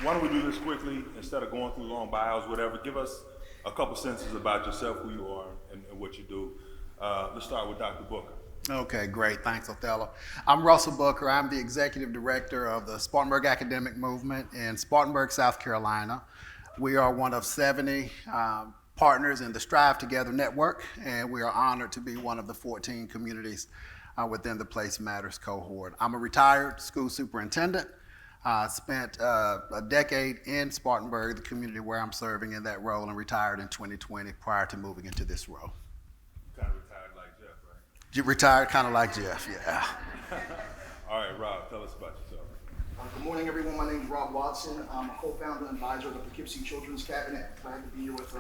Why don't we do this quickly instead of going through long bios, whatever? Give us a couple sentences about yourself, who you are, and what you do. Let's start with Dr. Booker. Okay, great. Thanks, Othello. I'm Russell Booker. I'm the executive director of the Spartanburg Academic Movement in Spartanburg, South Carolina. We are one of 70 partners in the Strive Together network, and we are honored to be one of the 14 communities within the Place Matters cohort. I'm a retired school superintendent. Spent a decade in Spartanburg, the community where I'm serving in that role, and retired in 2020 prior to moving into this role. Kind of retired like Jeff, right? You retired kind of like Jeff, yeah. All right, Rob, tell us about yourself. Good morning, everyone. My name is Rob Watson. I'm a co-founder and advisor of the Poughkeepsie Children's Cabinet. Glad to be here with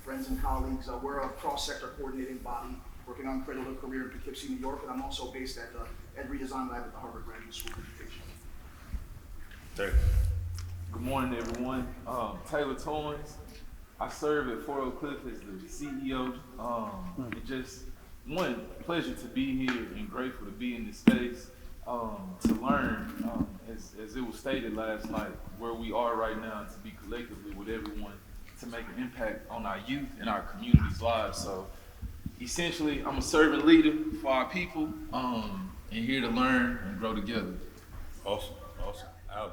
friends and colleagues. We're a cross-sector coordinating body working on cradle to career in Poughkeepsie, New York, and I'm also based at the EdRedesign lab at the Harvard Graduate School of Education. Good morning, everyone. Taylor Toynes. I serve at Fort Oak Cliff as the CEO. It's just one pleasure to be here and grateful to be in this space to learn, as it was stated last night, where we are right now, to be collectively with everyone to make an impact on our youth and our community's lives. So essentially, I'm a servant leader for our people and here to learn and grow together. Awesome. Alan.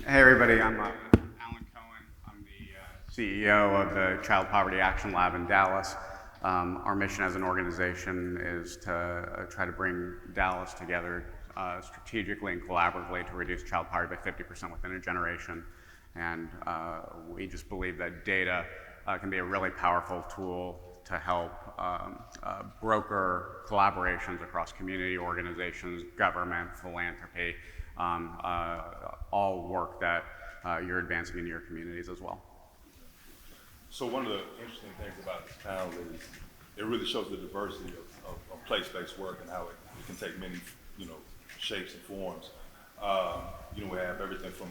Hey everybody, I'm Alan Cohen. I'm the CEO of the Child Poverty Action Lab in Dallas. Our mission as an organization is to try to bring Dallas together strategically and collaboratively to reduce child poverty by 50% within a generation. And we just believe that data can be a really powerful tool to help broker collaborations across community organizations, government, philanthropy, all work that you're advancing in your communities as well. So one of the interesting things about this panel is it really shows the diversity of place-based work and how it can take many, shapes and forms. We have everything from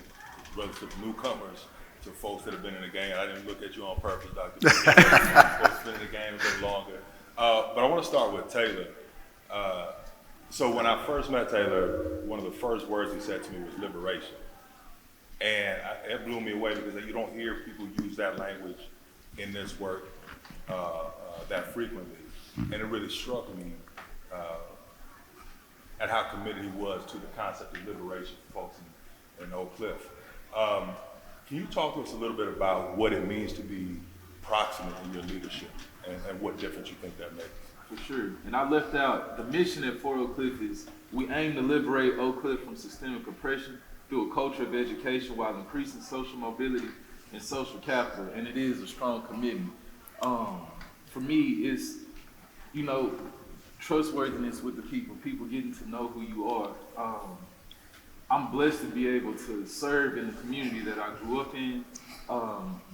relative newcomers to folks that have been in the game. I didn't look at you on purpose, Dr. Folks have been in the game a bit longer. But I want to start with Taylor. So when I first met Taylor, one of the first words he said to me was liberation. And it blew me away because you don't hear people use that language in this work that frequently. And it really struck me at how committed he was to the concept of liberation for folks in Oak Cliff. Can you talk to us a little bit about what it means to be proximate in your leadership and what difference you think that makes? For sure. And I left out the mission at Fort Oak Cliff is we aim to liberate Oak Cliff from systemic oppression through a culture of education while increasing social mobility and social capital. And it is a strong commitment. For me, it's, trustworthiness with the people getting to know who you are. I'm blessed to be able to serve in the community that I grew up in,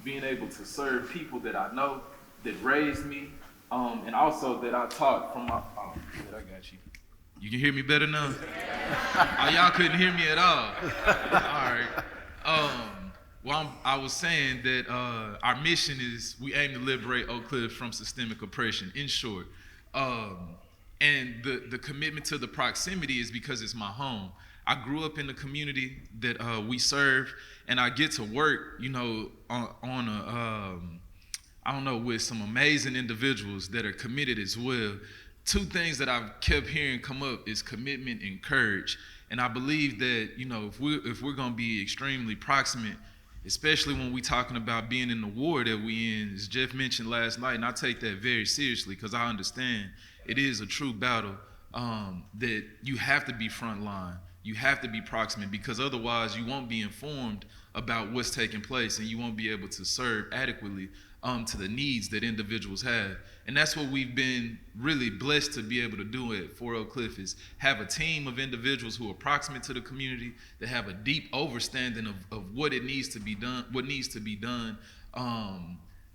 being able to serve people that I know, that raised me, and also that I taught from my, I got you. You can hear me better now? Oh, y'all couldn't hear me at all. All right. I was saying that our mission is we aim to liberate Oak Cliff from systemic oppression, in short. And the commitment to the proximity is because it's my home. I grew up in the community that we serve, and I get to work, with some amazing individuals that are committed as well. Two things that I've kept hearing come up is commitment and courage. And I believe that, if we're gonna be extremely proximate, especially when we're talking about being in the war that we in, as Jeff mentioned last night, and I take that very seriously because I understand it is a true battle that you have to be frontline. You have to be proximate because otherwise you won't be informed about what's taking place and you won't be able to serve adequately to the needs that individuals have. And that's what we've been really blessed to be able to do at Fort Oak Cliff is have a team of individuals who are proximate to the community, that have a deep understanding of what it needs to be done,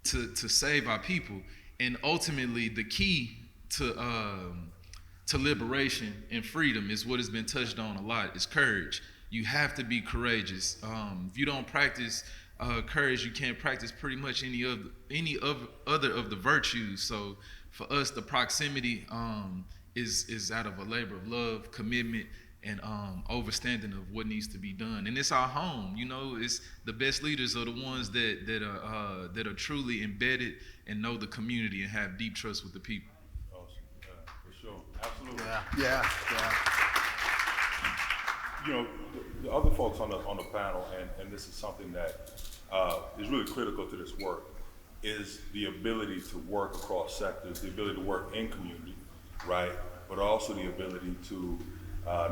to save our people. And ultimately the key to liberation and freedom is what has been touched on a lot, is courage. You have to be courageous. If you don't practice courage, you can't practice pretty much any other of the virtues. So for us, the proximity is out of a labor of love, commitment, and understanding of what needs to be done. And it's our home, it's the best leaders are the ones that are truly embedded and know the community and have deep trust with the people. Awesome. Yeah, for sure. Absolutely. Yeah. The other folks on the panel, and this is something that is really critical to this work, is the ability to work across sectors, the ability to work in community, right? But also the ability to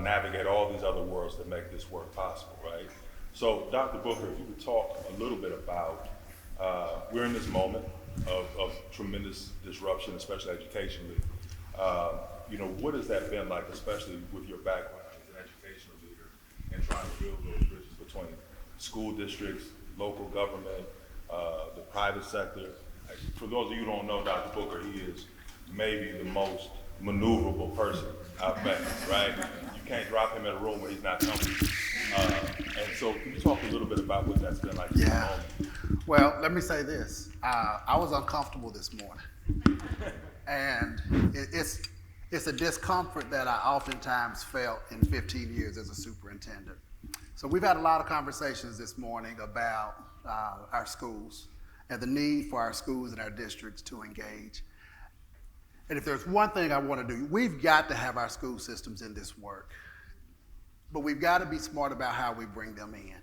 navigate all these other worlds that make this work possible, right? So, Dr. Booker, if you could talk a little bit about, we're in this moment of tremendous disruption, especially educationally. What has that been like, especially with your background as an educational leader and trying to build those bridges between school districts, local government, the private sector? For those of you who don't know Dr. Booker, he is maybe the most maneuverable person I've met, right? You can't drop him in a room where he's not comfortable. And so can you talk a little bit about what that's been like? Yeah. Well, let me say this. I was uncomfortable this morning. And it's a discomfort that I oftentimes felt in 15 years as a superintendent. So we've had a lot of conversations this morning about our schools and the need for our schools and our districts to engage. And if there's one thing I want to do, we've got to have our school systems in this work. But we've got to be smart about how we bring them in.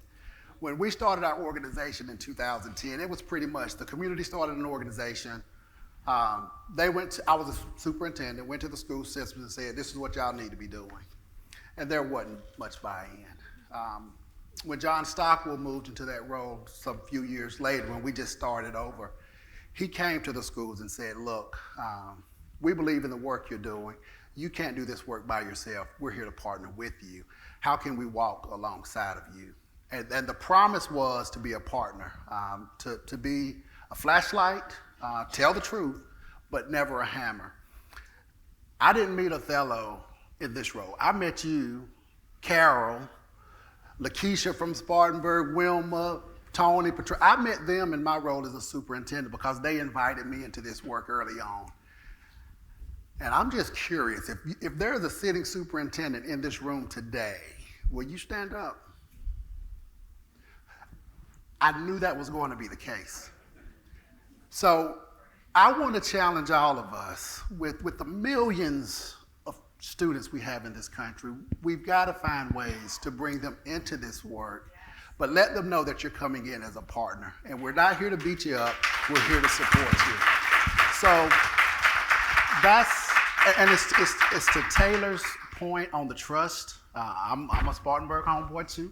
When we started our organization in 2010, it was pretty much the community started an organization. I was a superintendent, went to the school systems and said, this is what y'all need to be doing. And there wasn't much buy-in. When John Stockwell moved into that role some few years later, when we just started over, he came to the schools and said, look, we believe in the work you're doing. You can't do this work by yourself. We're here to partner with you. How can we walk alongside of you? And the promise was to be a partner, to be a flashlight, tell the truth, but never a hammer. I didn't meet Othello in this role. I met you, Carol, Lakeisha from Spartanburg, Wilma, Tony, Patricia. I met them in my role as a superintendent because they invited me into this work early on. And I'm just curious, if there's a sitting superintendent in this room today, will you stand up? I knew that was going to be the case. So I want to challenge all of us with the millions of students we have in this country. We've got to find ways to bring them into this work, but let them know that you're coming in as a partner. And we're not here to beat you up, we're here to support you. So it's to Taylor's point on the trust. I'm a Spartanburg homeboy too.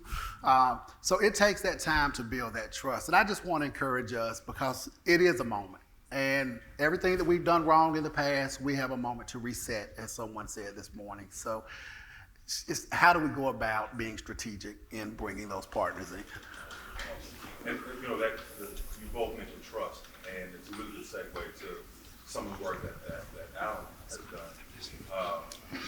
So it takes that time to build that trust. And I just want to encourage us because it is a moment. And everything that we've done wrong in the past, we have a moment to reset, as someone said this morning. So it's how do we go about being strategic in bringing those partners in? And you both mentioned trust, and it's a really good segue to some of the work that Alan has done.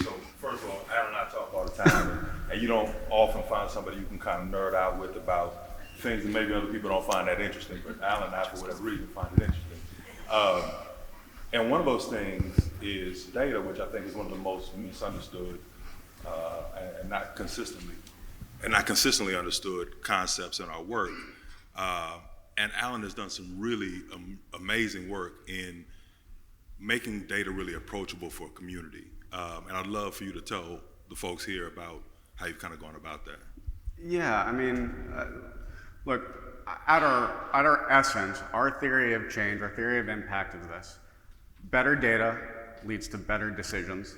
So first of all, Alan and I talk all the time, and you don't often find somebody you can kind of nerd out with about things that maybe other people don't find that interesting, but Alan and I, for whatever reason, find it interesting. And one of those things is data, which I think is one of the most misunderstood and not consistently understood concepts in our work. And Alan has done some really amazing work in making data really approachable for a community. And I'd love for you to tell the folks here about how you've kind of gone about that. Yeah, I mean, look, at our essence, our theory of change, our theory of impact is this. Better data leads to better decisions,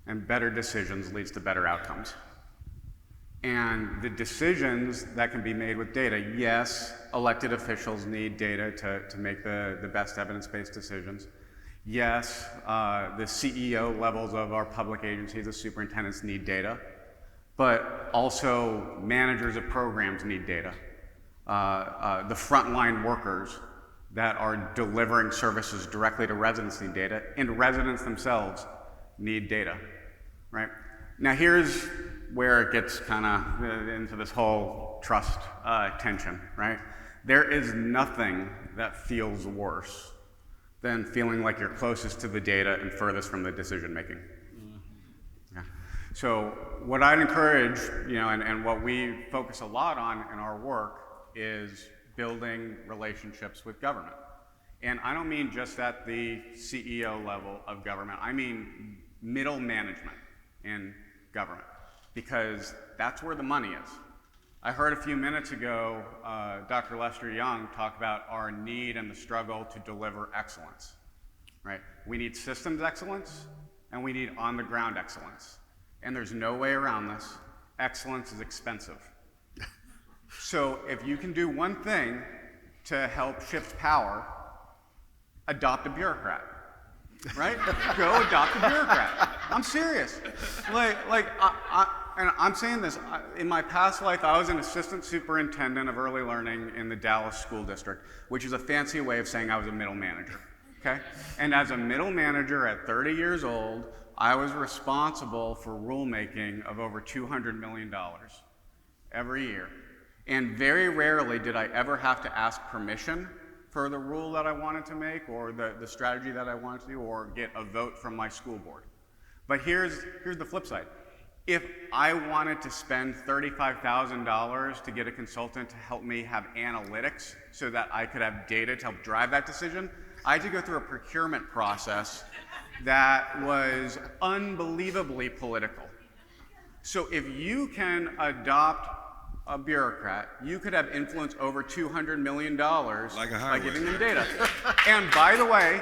and better decisions leads to better outcomes. And the decisions that can be made with data, yes, elected officials need data to make the best evidence-based decisions. Yes, the CEO levels of our public agencies, the superintendents need data, but also managers of programs need data. The frontline workers that are delivering services directly to residents need data, and residents themselves need data, right? Now here's where it gets kind of into this whole trust tension, right? There is nothing that feels worse than feeling like you're closest to the data and furthest from the decision making. Yeah. So what I'd encourage, and what we focus a lot on in our work is building relationships with government. And I don't mean just at the CEO level of government, I mean middle management in government, because that's where the money is. I heard a few minutes ago Dr. Lester Young talk about our need and the struggle to deliver excellence, right? We need systems excellence and we need on-the-ground excellence. And there's no way around this. Excellence is expensive. So if you can do one thing to help shift power, adopt a bureaucrat, right? Go adopt a bureaucrat. I'm serious. And I'm saying this, in my past life, I was an assistant superintendent of early learning in the Dallas School District, which is a fancy way of saying I was a middle manager, okay? And as a middle manager at 30 years old, I was responsible for rulemaking of over $200 million every year. And very rarely did I ever have to ask permission for the rule that I wanted to make or the strategy that I wanted to do or get a vote from my school board. But here's the flip side. If I wanted to spend $35,000 to get a consultant to help me have analytics so that I could have data to help drive that decision, I had to go through a procurement process that was unbelievably political. So if you can adopt a bureaucrat, you could have influence over $200 million by giving them data. And by the way,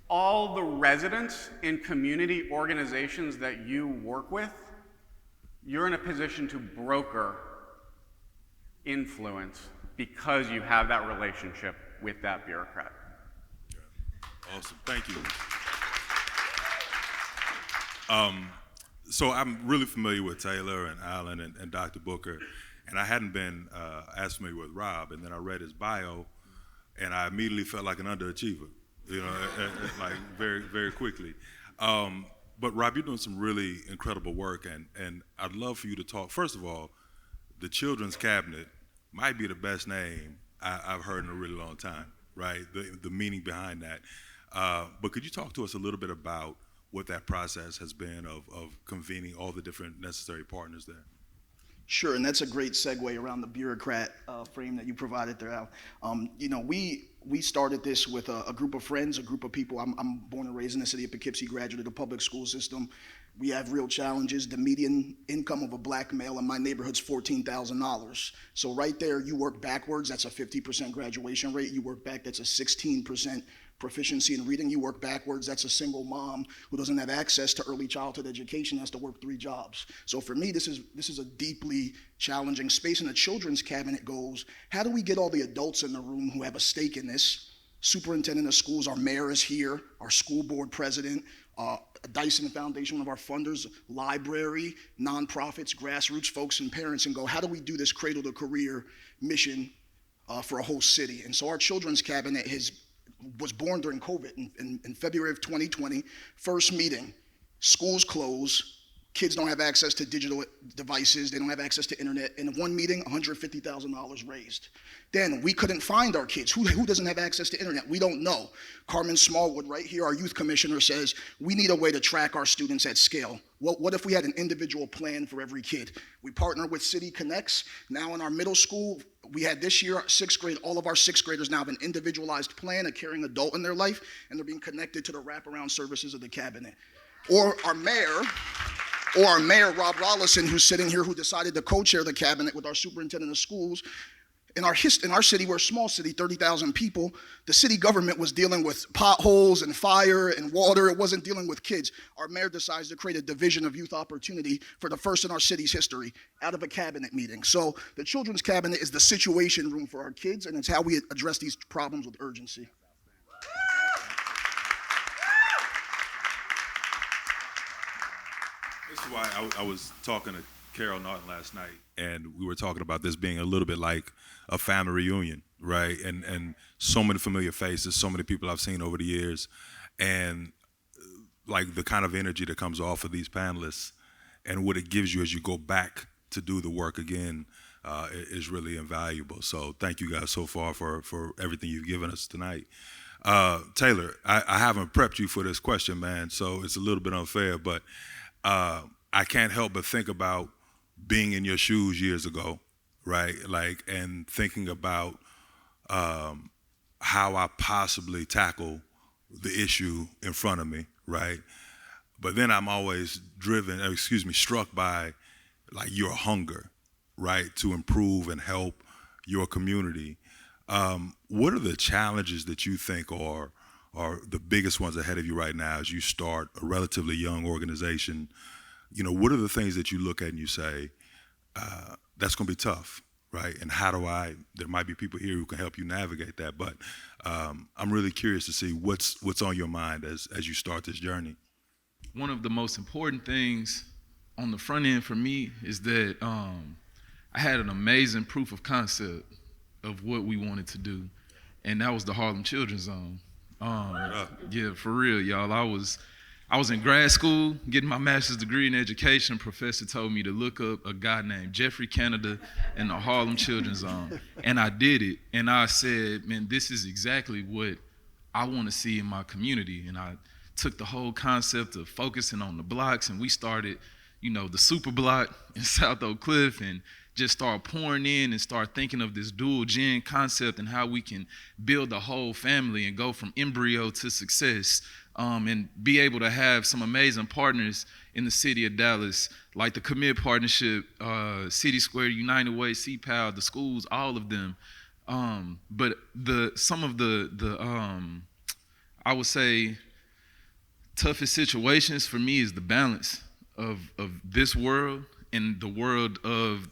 all the residents in community organizations that you work with, you're in a position to broker influence because you have that relationship with that bureaucrat. Awesome, thank you. So I'm really familiar with Taylor and Alan and Dr. Booker, and I hadn't been as familiar with Rob, and then I read his bio, and I immediately felt like an underachiever, like very, very quickly. But Rob, you're doing some really incredible work, and I'd love for you to talk, first of all, the Children's Cabinet might be the best name I've heard in a really long time, right? The meaning behind that. But could you talk to us a little bit about what that process has been of convening all the different necessary partners there? Sure, and that's a great segue around the bureaucrat frame that you provided there, Al. We started this with a group of friends, a group of people. I'm born and raised in the city of Poughkeepsie, graduate of the public school system. We have real challenges. The median income of a black male in my neighborhood's $14,000. So right there, you work backwards, that's a 50% graduation rate. You work back, that's a 16% proficiency in reading. You work backwards, that's a single mom who doesn't have access to early childhood education, has to work 3 jobs. So for me, this is a deeply challenging space, and the Children's Cabinet goes, how do we get all the adults in the room who have a stake in this? Superintendent of schools, our mayor is here, our school board president, Dyson Foundation, one of our funders, library, nonprofits, grassroots folks, and parents, and go, how do we do this cradle to career mission for a whole city? And so our Children's Cabinet was born during COVID in February of 2020. First meeting, schools close, kids don't have access to digital devices, they don't have access to internet. In one meeting, $150,000 raised. Then we couldn't find our kids. Who doesn't have access to internet? We don't know. Carmen Smallwood right here, our youth commissioner, says, we need a way to track our students at scale. What if we had an individual plan for every kid? We partner with City Connects. Now in our middle school, we had this year, 6th grade, all of our 6th graders now have an individualized plan, a caring adult in their life, and they're being connected to the wraparound services of the cabinet. Or our mayor, Rob Rollison, who's sitting here, who decided to co-chair the cabinet with our superintendent of schools. In our city, we're a small city, 30,000 people. The city government was dealing with potholes and fire and water. It wasn't dealing with kids. Our mayor decides to create a division of youth opportunity for the first in our city's history out of a cabinet meeting. So the Children's Cabinet is the situation room for our kids, and it's how we address these problems with urgency. This is why I was talking to Carol Norton last night, and we were talking about this being a little bit like a family reunion, right? And so many familiar faces, so many people I've seen over the years, and like the kind of energy that comes off of these panelists and what it gives you as you go back to do the work again is really invaluable. So thank you guys so far for everything you've given us tonight. Taylor, I haven't prepped you for this question, man, so it's a little bit unfair, but I can't help but think about being in your shoes years ago, right? Like, and thinking about how I possibly tackle the issue in front of me, right? But then I'm always struck by like your hunger, right, to improve and help your community. What are the challenges that you think are the biggest ones ahead of you right now as you start a relatively young organization? You know, what are the things that you look at and you say, that's gonna be tough, right? And there might be people here who can help you navigate that, but I'm really curious to see what's on your mind as you start this journey. One of the most important things on the front end for me is that I had an amazing proof of concept of what we wanted to do, and that was the Harlem Children's Zone. Yeah, for real, y'all. I was in grad school getting my master's degree in education. Professor told me to look up a guy named Jeffrey Canada and the Harlem Children's Zone, and I did it. And I said, man, this is exactly what I want to see in my community. And I took the whole concept of focusing on the blocks, and we started, the super block in South Oak Cliff, and just start pouring in and start thinking of this dual gen concept and how we can build a whole family and go from embryo to success, and be able to have some amazing partners in the city of Dallas, like the Commit Partnership, City Square, United Way, CPAL, the schools, all of them. But some of the I would say toughest situations for me is the balance of this world and the world of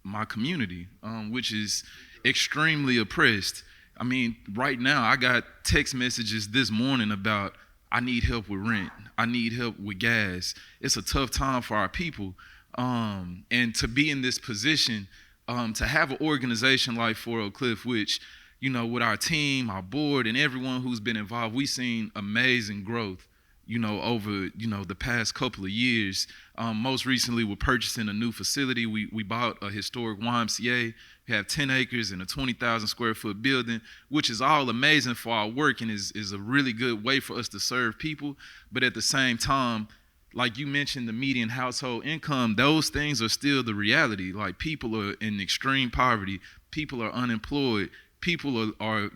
my community, which is extremely oppressed. I mean, right now I got text messages this morning about I need help with rent, I need help with gas. It's a tough time for our people, and to be in this position, to have an organization like 4 Oak Cliff, which, with our team, our board, and everyone who's been involved, we've seen amazing growth, over, the past couple of years. Most recently, we're purchasing a new facility. We bought a historic YMCA. We have 10 acres and a 20,000 square foot building, which is all amazing for our work and is a really good way for us to serve people. But at the same time, like you mentioned, the median household income, those things are still the reality. Like, people are in extreme poverty. People are unemployed. People are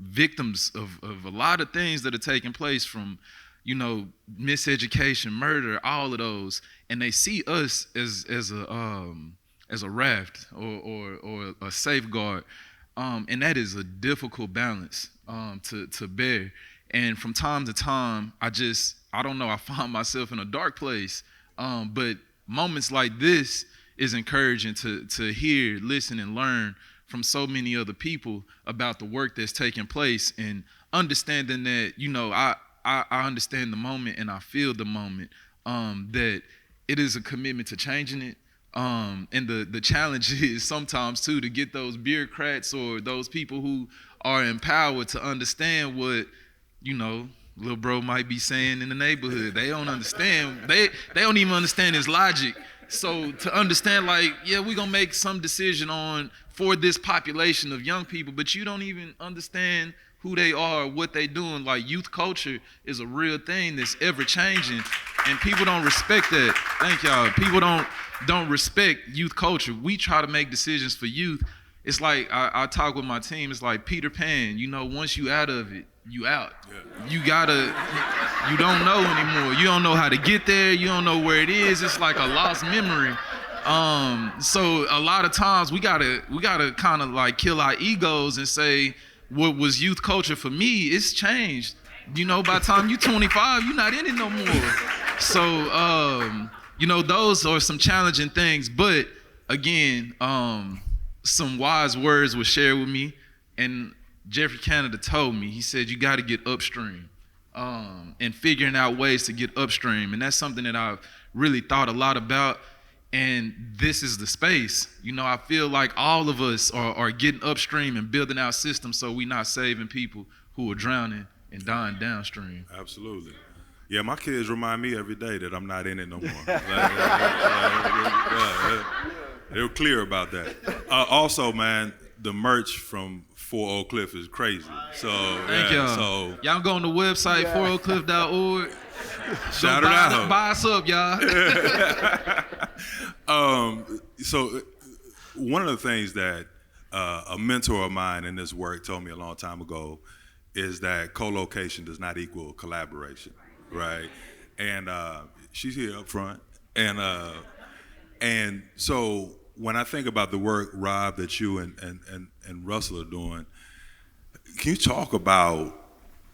victims of a lot of things that are taking place, from miseducation, murder, all of those, and they see us as a raft or a safeguard, and that is a difficult balance to bear. And from time to time, I don't know, I find myself in a dark place, but moments like this is encouraging to hear, listen, and learn from so many other people about the work that's taking place, and understanding that I understand the moment and I feel the moment, that it is a commitment to changing it. And the challenge is sometimes too to get those bureaucrats or those people who are empowered to understand what, little bro might be saying in the neighborhood. They don't understand. They don't even understand his logic. So to understand, like, yeah, we're gonna make some decision for this population of young people, but you don't even understand who they are, what they doing. Like, youth culture is a real thing that's ever changing, and people don't respect that. Thank y'all. People don't respect youth culture. We try to make decisions for youth. It's like, I talk with my team, it's like Peter Pan, once you out of it, you out. Yeah. You don't know anymore. You don't know how to get there. You don't know where it is. It's like a lost memory. So a lot of times we gotta kind of like kill our egos and say, what was youth culture for me, it's changed. By the time you're 25, you're not in it no more. So, those are some challenging things. But again, some wise words were shared with me. And Jeffrey Canada told me, he said, you got to get upstream, and figuring out ways to get upstream. And that's something that I've really thought a lot about. And this is the space. I feel like all of us are getting upstream and building our systems so we're not saving people who are drowning and dying downstream. Absolutely. Yeah, my kids remind me every day that I'm not in it no more. They're clear about that. Also, man, the merch from 4 Oak Cliff is crazy. So Thank y'all. So Y'all go on the website, 4oakcliff.org. shout it out. Buy us up, y'all. So one of the things that a mentor of mine in this work told me a long time ago is that co-location does not equal collaboration, right? And she's here up front. And so when I think about the work, Rob, that you and Russell are doing, can you talk about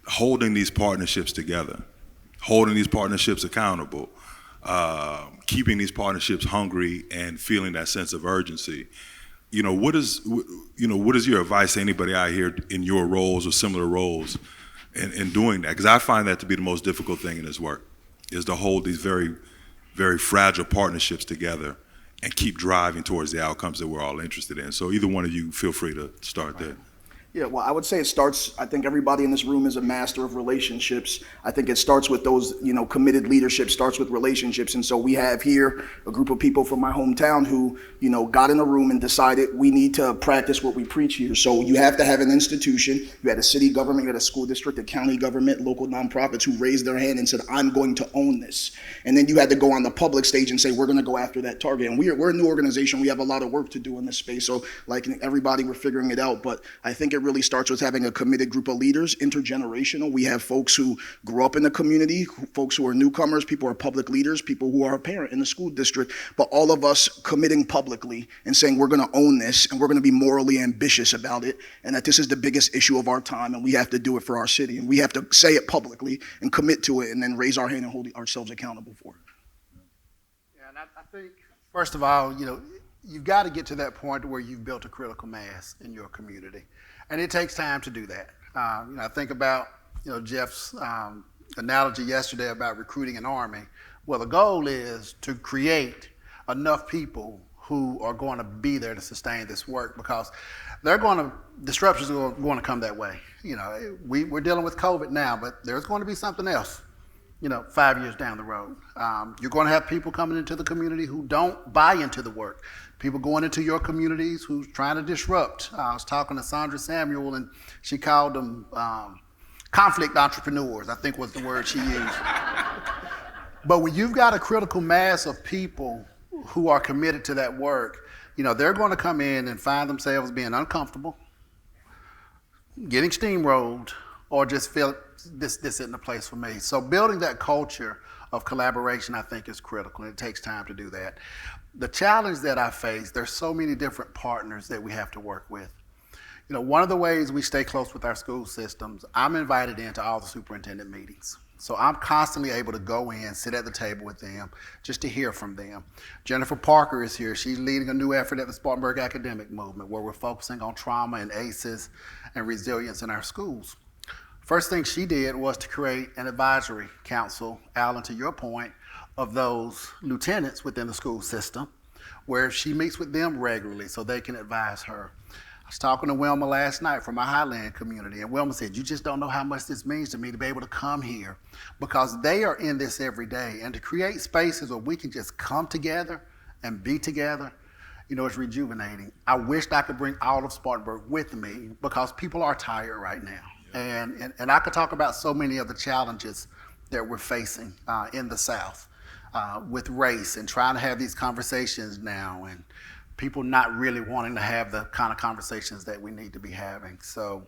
holding these partnerships together, holding these partnerships accountable, keeping these partnerships hungry and feeling that sense of urgency? What is your advice to anybody out here in your roles or similar roles in doing that? Because I find that to be the most difficult thing in this work, is to hold these very, very fragile partnerships together and keep driving towards the outcomes that we're all interested in. So either one of you, feel free to start there. Yeah, well, I would say it starts, I think everybody in this room is a master of relationships. I think it starts with those, committed leadership starts with relationships. And so we have here a group of people from my hometown who, got in a room and decided we need to practice what we preach here. So you have to have an institution. You had a city government, you had a school district, a county government, local nonprofits who raised their hand and said, I'm going to own this. And then you had to go on the public stage and say, we're going to go after that target. And we're a new organization. We have a lot of work to do in this space. So like everybody, we're figuring it out. But I think it really starts with having a committed group of leaders, intergenerational. We have folks who grew up in the community, folks who are newcomers, people who are public leaders, people who are a parent in the school district, but all of us committing publicly and saying we're going to own this and we're going to be morally ambitious about it, and that this is the biggest issue of our time and we have to do it for our city, and we have to say it publicly and commit to it and then raise our hand and hold ourselves accountable for it. Yeah, and I think, first of all, you've got to get to that point where you've built a critical mass in your community. And it takes time to do that. I think about, Jeff's analogy yesterday about recruiting an army. Well, the goal is to create enough people who are going to be there to sustain this work, because disruptions are going to come that way. We're dealing with COVID now, but there's going to be something else, 5 years down the road. You're going to have people coming into the community who don't buy into the work. People going into your communities who's trying to disrupt. I was talking to Sandra Samuel, and she called them conflict entrepreneurs, I think was the word she used. But when you've got a critical mass of people who are committed to that work, they're going to come in and find themselves being uncomfortable, getting steamrolled, or just feel this isn't the place for me. So building that culture of collaboration, I think, is critical, and it takes time to do that. The challenge that I face, there's so many different partners that we have to work with. One of the ways we stay close with our school systems, I'm invited into all the superintendent meetings. So I'm constantly able to go in, sit at the table with them, just to hear from them. Jennifer Parker is here. She's leading a new effort at the Spartanburg Academic Movement, where we're focusing on trauma and ACEs and resilience in our schools. First thing she did was to create an advisory council, Alan, to your point, of those lieutenants within the school system, where she meets with them regularly so they can advise her. I was talking to Wilma last night from my Highland community, and Wilma said, you just don't know how much this means to me to be able to come here, because they are in this every day. And to create spaces where we can just come together and be together, it's rejuvenating. I wished I could bring all of Spartanburg with me, because people are tired right now. And I could talk about so many of the challenges that we're facing in the South with race, and trying to have these conversations now, and people not really wanting to have the kind of conversations that we need to be having. So,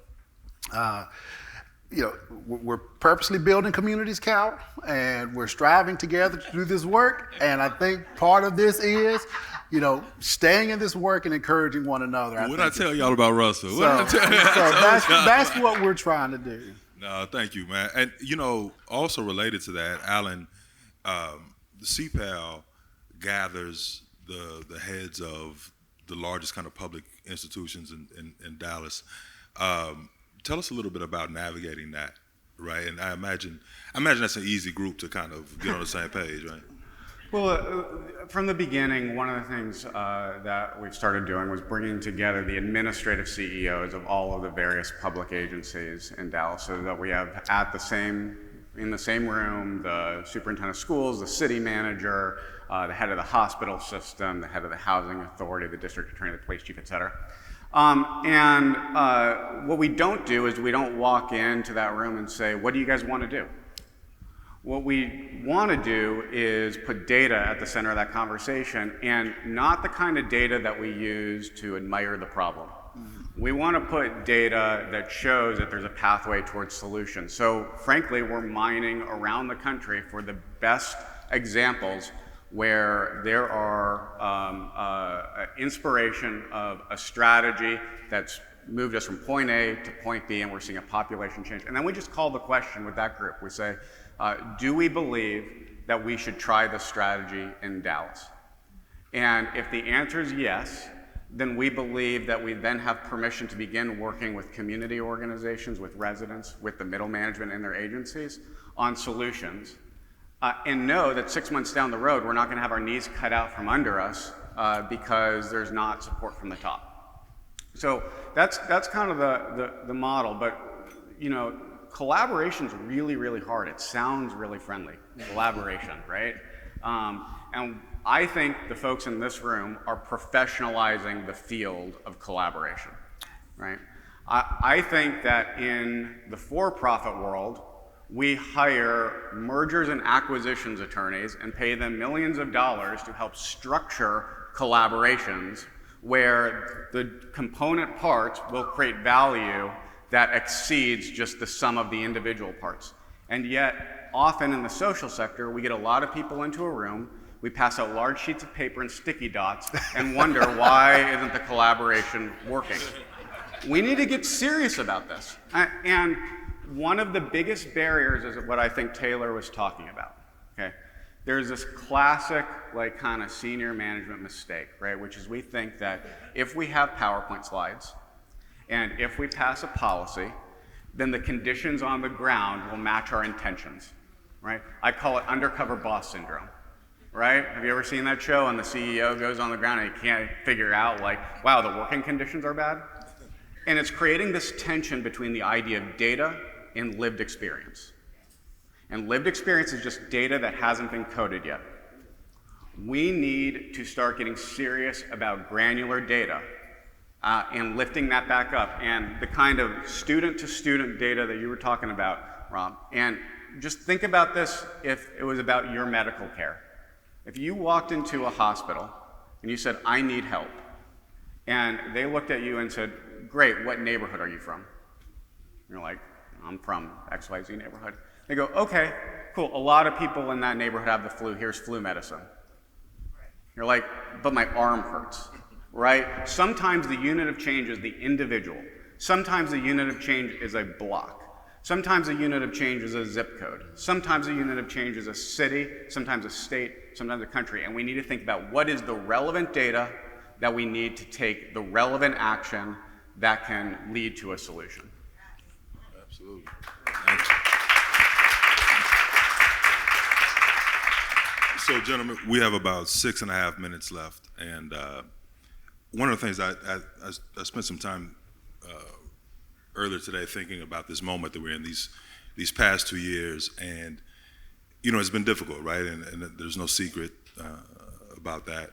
we're purposely building communities, Cal, and we're striving together to do this work. And I think part of this is, staying in this work and encouraging one another. What did I tell y'all about Russell? That's what we're trying to do. No, thank you, man. And, also related to that, Alan, the CPAL gathers the heads of the largest kind of public institutions in Dallas. Tell us a little bit about navigating that, right? And I imagine that's an easy group to kind of get on the same page, right? Well, from the beginning, one of the things that we started doing was bringing together the administrative CEOs of all of the various public agencies in Dallas, so that we have in the same room the superintendent of schools, the city manager, the head of the hospital system, the head of the housing authority, the district attorney, the police chief, et cetera. What we don't do is we don't walk into that room and say, what do you guys want to do? What we want to do is put data at the center of that conversation, and not the kind of data that we use to admire the problem. We want to put data that shows that there's a pathway towards solutions. So frankly, we're mining around the country for the best examples where there are inspiration of a strategy that's moved us from point A to point B, and we're seeing a population change. And then we just call the question with that group. We say, do we believe that we should try this strategy in Dallas? And if the answer is yes, then we believe that we then have permission to begin working with community organizations, with residents, with the middle management and their agencies on solutions. And know that 6 months down the road, we're not going to have our knees cut out from under us because there's not support from the top. So that's kind of the model. But collaboration's really, really hard. It sounds really friendly, collaboration, right? And I think the folks in this room are professionalizing the field of collaboration, right? I think that in the for-profit world, we hire mergers and acquisitions attorneys and pay them millions of dollars to help structure collaborations where the component parts will create value that exceeds just the sum of the individual parts. And yet, often in the social sector, we get a lot of people into a room, we pass out large sheets of paper and sticky dots and wonder why isn't the collaboration working. We need to get serious about this. And one of the biggest barriers is what I think Taylor was talking about, okay? There's this classic, kind of senior management mistake, right? Which is we think that if we have PowerPoint slides and if we pass a policy, then the conditions on the ground will match our intentions, right? I call it undercover boss syndrome, right? Have you ever seen that show? And the CEO goes on the ground and he can't figure out, wow, the working conditions are bad? And it's creating this tension between the idea of data and lived experience. And lived experience is just data that hasn't been coded yet. We need to start getting serious about granular data and lifting that back up, and the kind of student-to-student data that you were talking about, Rob. And just think about this if it was about your medical care. If you walked into a hospital and you said, I need help, and they looked at you and said, great, what neighborhood are you from? You're like, I'm from XYZ neighborhood. They go, okay, cool, a lot of people in that neighborhood have the flu, here's flu medicine. You're like, but my arm hurts, right? Sometimes the unit of change is the individual. Sometimes the unit of change is a block. Sometimes the unit of change is a zip code. Sometimes the unit of change is a city, sometimes a state, sometimes a country. And we need to think about what is the relevant data that we need to take the relevant action that can lead to a solution. Absolutely. So, gentlemen, we have about 6.5 minutes left, and one of the things I spent some time earlier today thinking about this moment that we're in these past 2 years, and it's been difficult, right? And there's no secret about that.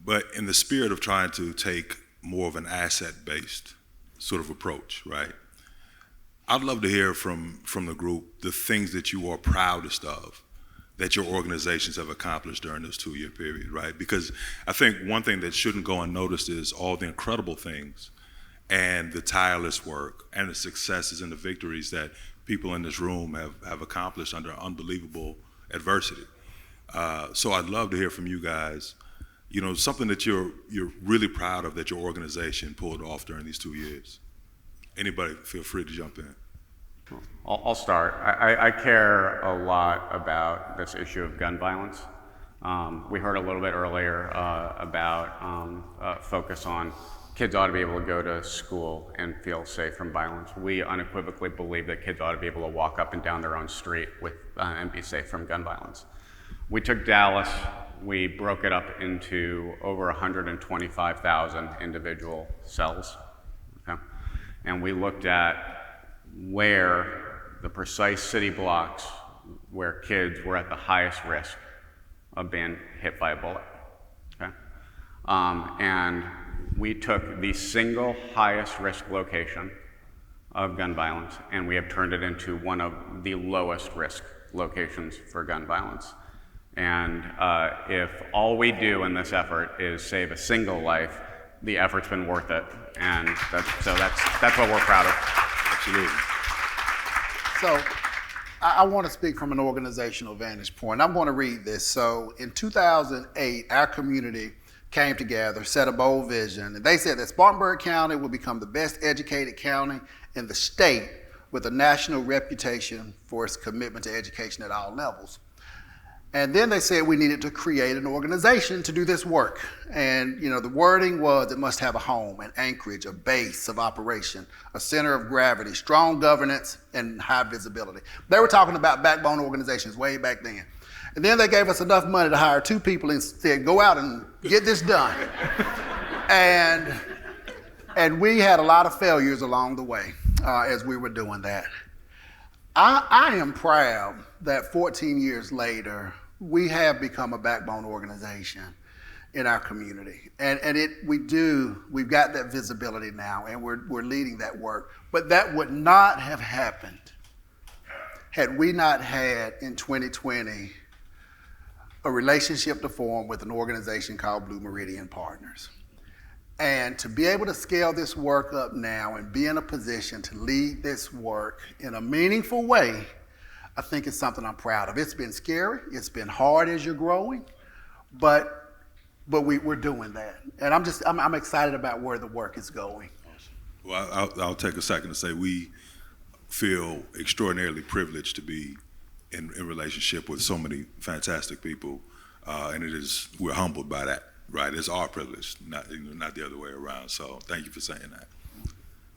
But in the spirit of trying to take more of an asset-based sort of approach, right? I'd love to hear from the group the things that you are proudest of that your organizations have accomplished during this 2-year period, right? Because I think one thing that shouldn't go unnoticed is all the incredible things and the tireless work and the successes and the victories that people in this room have accomplished under unbelievable adversity. So I'd love to hear from you guys, something that you're really proud of that your organization pulled off during these 2 years. Anybody, feel free to jump in. I'll start. I care a lot about this issue of gun violence. We heard a little bit earlier about focus on kids ought to be able to go to school and feel safe from violence. We unequivocally believe that kids ought to be able to walk up and down their own street and be safe from gun violence. We took Dallas, we broke it up into over 125,000 individual cells, okay? And we looked at where the precise city blocks where kids were at the highest risk of being hit by a bullet, okay? And we took the single highest risk location of gun violence, and we have turned it into one of the lowest risk locations for gun violence. And if all we do in this effort is save a single life, the effort's been worth it. And that's what we're proud of. Absolutely. So I want to speak from an organizational vantage point. I'm going to read this. So in 2008, our community came together, set a bold vision, and they said that Spartanburg County will become the best educated county in the state with a national reputation for its commitment to education at all levels. And then they said we needed to create an organization to do this work. And the wording was it must have a home, an anchorage, a base of operation, a center of gravity, strong governance, and high visibility. They were talking about backbone organizations way back then. And then they gave us enough money to hire 2 people and said, go out and get this done. And we had a lot of failures along the way as we were doing that. I am proud that 14 years later, we have become a backbone organization in our community. And we've got that visibility now, and we're leading that work. But that would not have happened had we not had, in 2020, a relationship to form with an organization called Blue Meridian Partners. And to be able to scale this work up now and be in a position to lead this work in a meaningful way, I think it's something I'm proud of. It's been scary, it's been hard as you're growing, but we're doing that. And I'm excited about where the work is going. Well, I'll take a second to say we feel extraordinarily privileged to be in relationship with so many fantastic people, and we're humbled by that. Right, it's our privilege, not the other way around. So thank you for saying that.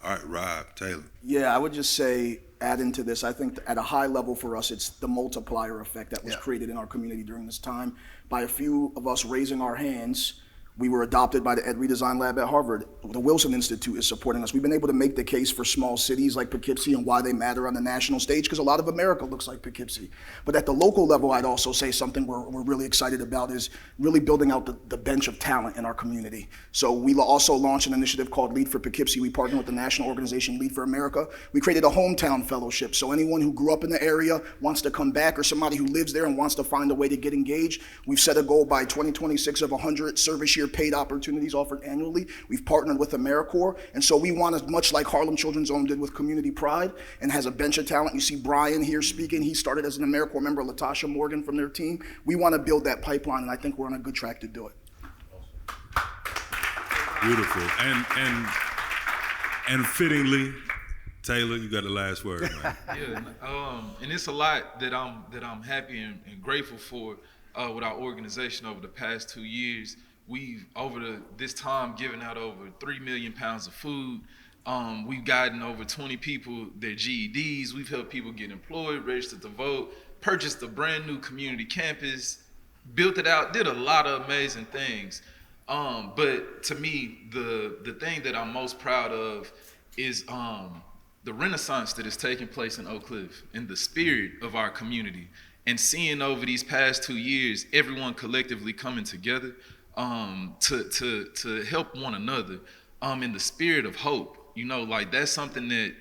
All right, Rob, Taylor. Yeah, I would just say, add into this, I think at a high level for us, it's the multiplier effect that was created in our community during this time. By a few of us raising our hands, we were adopted by the EdRedesign lab at Harvard. The Wilson Institute is supporting us. We've been able to make the case for small cities like Poughkeepsie and why they matter on the national stage, because a lot of America looks like Poughkeepsie. But at the local level, I'd also say something we're really excited about is really building out the bench of talent in our community. So we also launched an initiative called Lead for Poughkeepsie. We partnered with the national organization Lead for America. We created a hometown fellowship. So anyone who grew up in the area, wants to come back, or somebody who lives there and wants to find a way to get engaged, we've set a goal by 2026 of 100 service year paid opportunities offered annually. We've partnered with AmeriCorps, and so we want, as much like Harlem Children's Home did with Community Pride and has a bench of talent. You see Brian here speaking. He started as an AmeriCorps member, Latasha Morgan from their team. We want to build that pipeline, and I think we're on a good track to do it. Beautiful. And fittingly, Taylor, you got the last word, man. Yeah, and it's a lot that I'm happy and grateful for with our organization over the past 2 years. We've, over this time, given out over 3 million pounds of food. We've gotten over 20 people their GEDs. We've helped people get employed, registered to vote, purchased a brand new community campus, built it out, did a lot of amazing things. But to me, the thing that I'm most proud of is the renaissance that is taking place in Oak Cliff and the spirit of our community. And seeing over these past 2 years, everyone collectively coming together to help one another in the spirit of hope. That's something that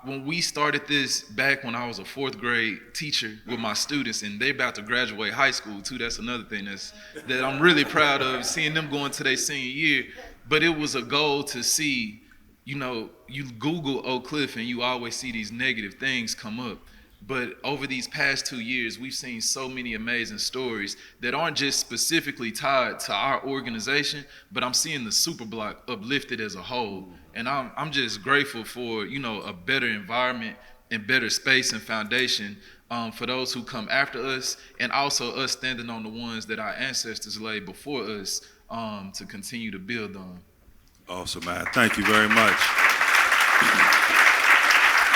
when we started this back when I was a 4th grade teacher with my students, and they're about to graduate high school too. That's another thing that I'm really proud of, seeing them going to their senior year. But it was a goal to see, you Google Oak Cliff and you always see these negative things come up. But over these past 2 years, we've seen so many amazing stories that aren't just specifically tied to our organization, but I'm seeing the Superblock uplifted as a whole. And I'm just grateful for, a better environment and better space and foundation for those who come after us, and also us standing on the ones that our ancestors laid before us to continue to build on. Awesome, man. Thank you very much.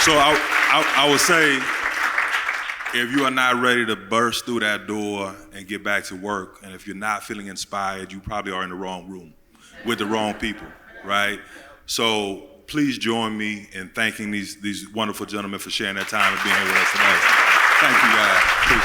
So I would say, if you are not ready to burst through that door and get back to work, and if you're not feeling inspired, you probably are in the wrong room with the wrong people, right? So please join me in thanking these wonderful gentlemen for sharing their time and being here with us today. Thank you, guys. Appreciate it.